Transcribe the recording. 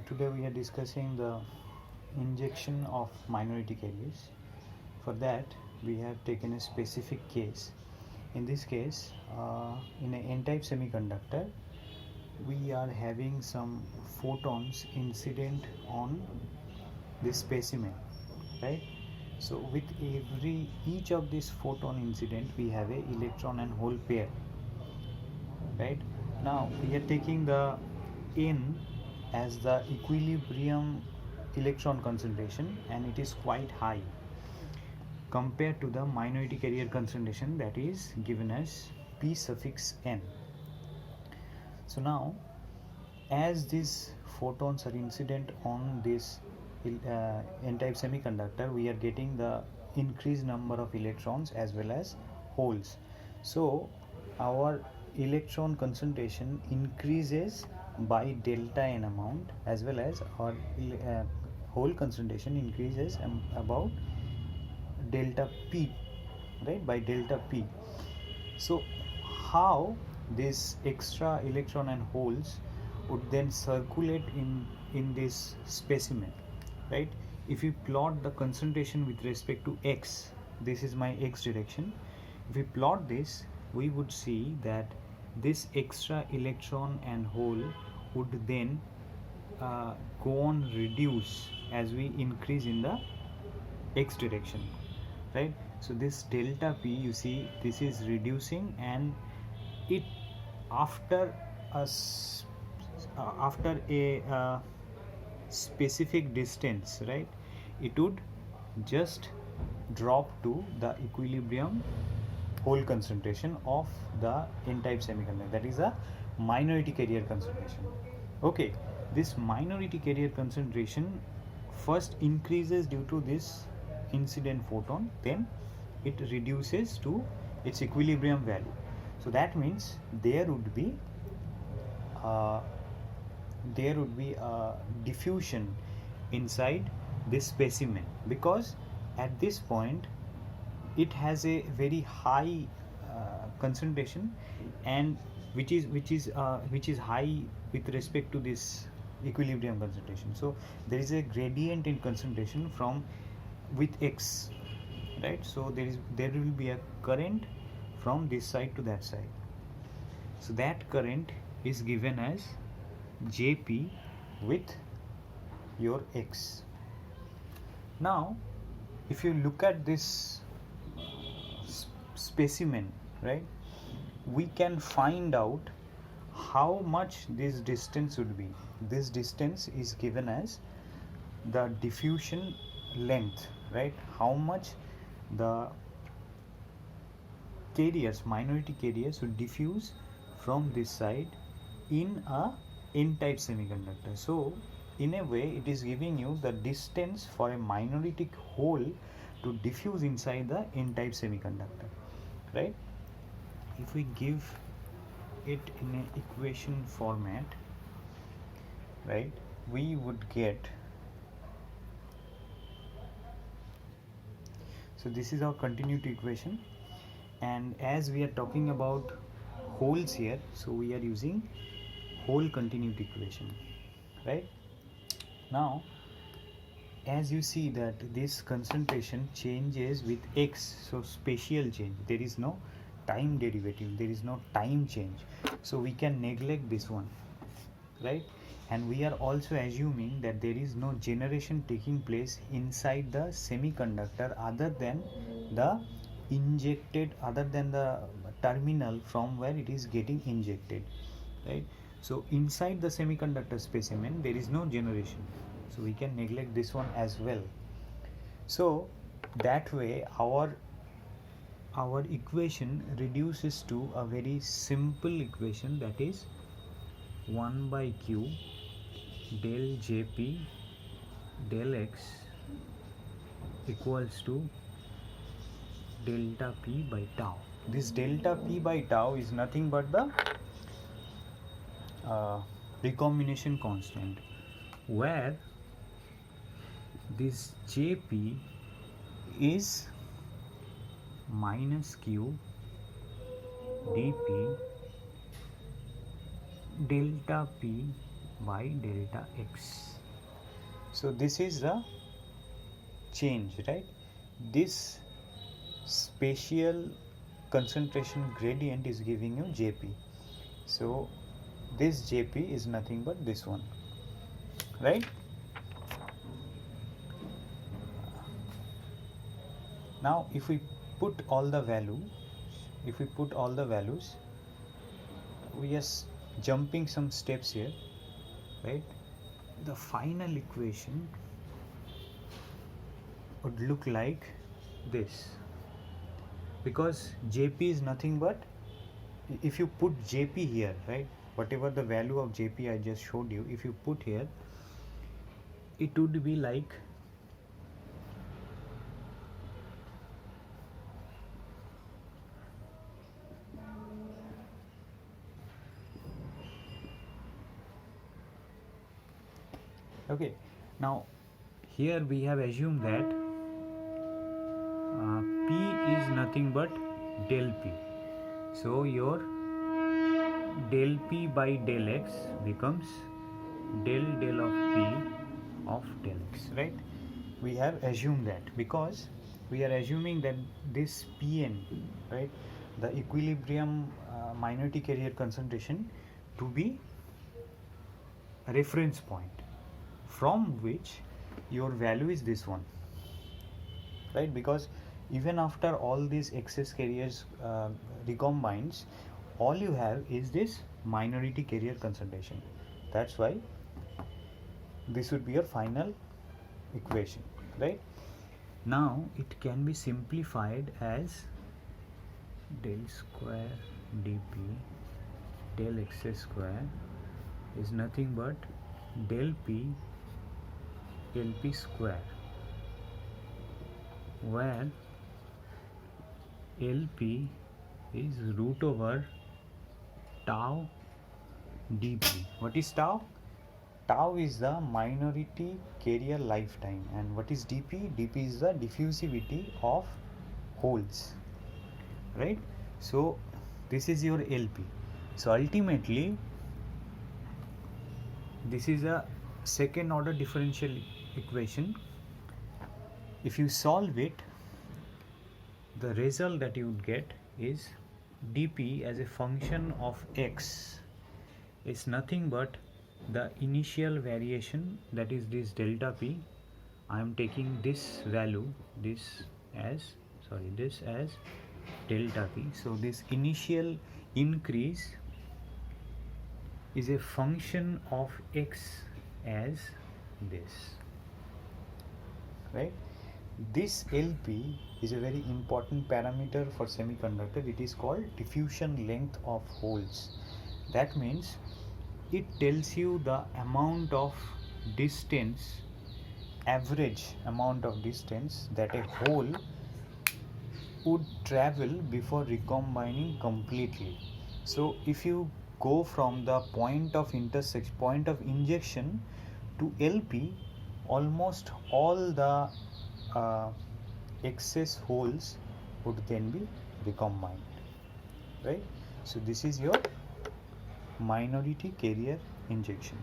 Today we are discussing the injection of minority carriers. For that, we have taken a specific case. In this case, in an N-type semiconductor, we are having some photons incident on this specimen, right? So with each of these photon incident, we have a electron and hole pair, right? Now we are taking the N as the equilibrium electron concentration, and it is quite high compared to the minority carrier concentration that is given as P suffix n. So now, as these photons are incident on this n-type semiconductor, we are getting the increased number of electrons as well as holes. So our electron concentration increases by delta n amount, as well as our hole concentration increases about delta p, right, by delta p. So how this extra electron and holes would then circulate in this specimen, right? If we plot the concentration with respect to x, this is my x direction. If we plot this, we would see that this extra electron and hole would then go on reduce as we increase in the x direction, right? So this delta p, you see, this is reducing, and it after after a specific distance, right, it would just drop to the equilibrium hole concentration of the n-type semiconductor, that is a minority carrier concentration. Okay, this minority carrier concentration first increases due to this incident photon, then it reduces to its equilibrium value. So that means there would be uh, a diffusion inside this specimen, because at this point it has a very high concentration, and which is high with respect to this equilibrium concentration. So there is a gradient in concentration from with x, right? So there will be a current from this side to that side. So that current is given as Jp with your x. Now if you look at this specimen, right, we can find out how much this distance would be. This distance is given as the diffusion length, right? How much the carriers, minority carriers, would diffuse from this side in a n-type semiconductor. So in a way it is giving you the distance for a minority hole to diffuse inside the n-type semiconductor, right? If we give it in an equation format, right, we would get, so this is our continuity equation, and as we are talking about holes here, so we are using hole continuity equation, right? Now as you see that this concentration changes with x, so spatial change, there is no time derivative, there is no time change, so we can neglect this one, right? And we are also assuming that there is no generation taking place inside the semiconductor other than the terminal from where it is getting injected, right? So inside the semiconductor specimen there is no generation, so we can neglect this one as well. So that way our equation reduces to a very simple equation, that is 1 by q del jp del x equals to delta p by tau. This delta p by tau is nothing but the recombination constant, where this jp is minus q dp delta p by delta x. So this is the change, right? This spatial concentration gradient is giving you Jp. So this Jp is nothing but this one, right? Now if we put all the values, we are jumping some steps here, right? The final equation would look like this, because Jp is nothing but, if you put Jp here, right, whatever the value of Jp I just showed you, if you put here, it would be like okay. Now here we have assumed that P is nothing but del P. So your del P by del X becomes del of P of del X, right? We have assumed that because we are assuming that this Pn, right, the equilibrium minority carrier concentration, to be a reference point from which your value is this one, right? Because even after all these excess carriers recombines, all you have is this minority carrier concentration. That's why this would be your final equation, right? Now it can be simplified as del square dp del x square is nothing but del p lp square, where lp is root over tau dp. What is tau? Tau is the minority carrier lifetime, and what is dp? dp is the diffusivity of holes, right? So this is your lp. So ultimately this is a second order differential equation. If you solve it, the result that you would get is dp as a function of x is nothing but the initial variation, that is this delta p. I am taking this value, this as delta p. So this initial increase is a function of x as this, right? This LP is a very important parameter for semiconductor. It is called diffusion length of holes. That means it tells you the amount of distance, average amount of distance that a hole would travel before recombining completely. So if you go from the point of injection to LP, almost all the excess holes would then be recombined, right? So this is your minority carrier injection.